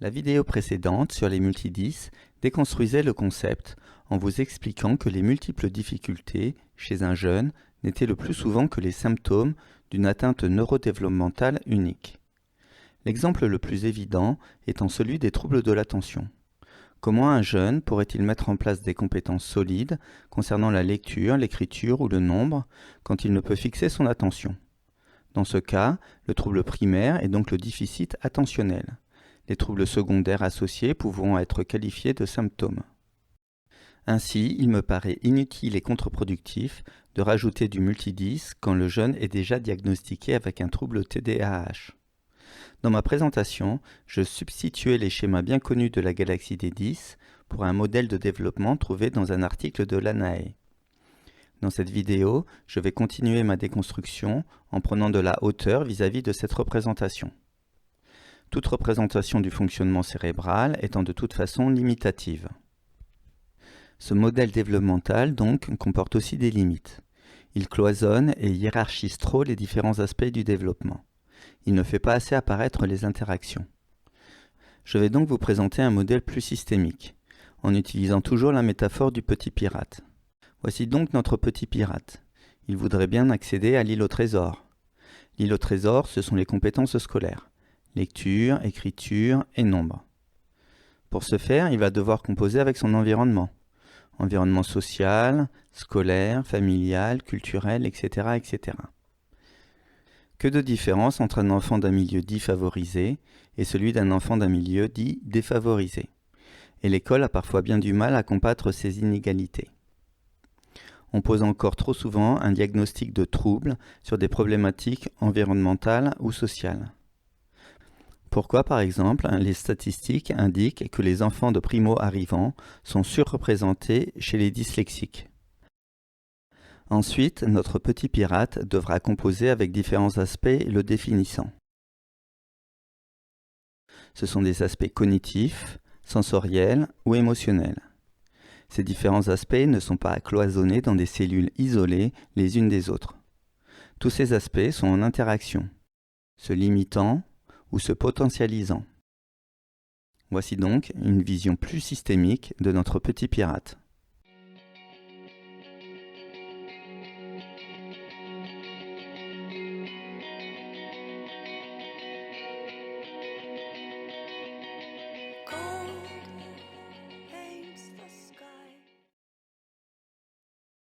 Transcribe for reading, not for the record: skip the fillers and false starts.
La vidéo précédente sur les multidys déconstruisait le concept en vous expliquant que les multiples difficultés chez un jeune n'étaient le plus souvent que les symptômes d'une atteinte neurodéveloppementale unique. L'exemple le plus évident étant celui des troubles de l'attention. Comment un jeune pourrait-il mettre en place des compétences solides concernant la lecture, l'écriture ou le nombre quand il ne peut fixer son attention? Dans ce cas, le trouble primaire est donc le déficit attentionnel. Les troubles secondaires associés pouvant être qualifiés de symptômes. Ainsi, il me paraît inutile et contre-productif de rajouter du multidys quand le jeune est déjà diagnostiqué avec un trouble TDAH. Dans ma présentation, je substituais les schémas bien connus de la galaxie des 10 pour un modèle de développement trouvé dans un article de l'ANAE. Dans cette vidéo, je vais continuer ma déconstruction en prenant de la hauteur vis-à-vis de cette représentation. Toute représentation du fonctionnement cérébral étant de toute façon limitative. Ce modèle développemental, donc, comporte aussi des limites. Il cloisonne et hiérarchise trop les différents aspects du développement. Il ne fait pas assez apparaître les interactions. Je vais donc vous présenter un modèle plus systémique, en utilisant toujours la métaphore du petit pirate. Voici donc notre petit pirate. Il voudrait bien accéder à l'île au trésor. L'île au trésor, ce sont les compétences scolaires. Lecture, écriture et nombre. Pour ce faire, il va devoir composer avec son environnement. Environnement social, scolaire, familial, culturel, etc., etc. Que de différence entre un enfant d'un milieu dit favorisé et celui d'un enfant d'un milieu dit défavorisé. Et l'école a parfois bien du mal à combattre ces inégalités. On pose encore trop souvent un diagnostic de trouble sur des problématiques environnementales ou sociales. Pourquoi, par exemple, les statistiques indiquent que les enfants de primo-arrivants sont surreprésentés chez les dyslexiques? Ensuite, notre petit pirate devra composer avec différents aspects le définissant. Ce sont des aspects cognitifs, sensoriels ou émotionnels. Ces différents aspects ne sont pas cloisonnés dans des cellules isolées les unes des autres. Tous ces aspects sont en interaction, se limitant ou se potentialisant. Voici donc une vision plus systémique de notre petit pirate.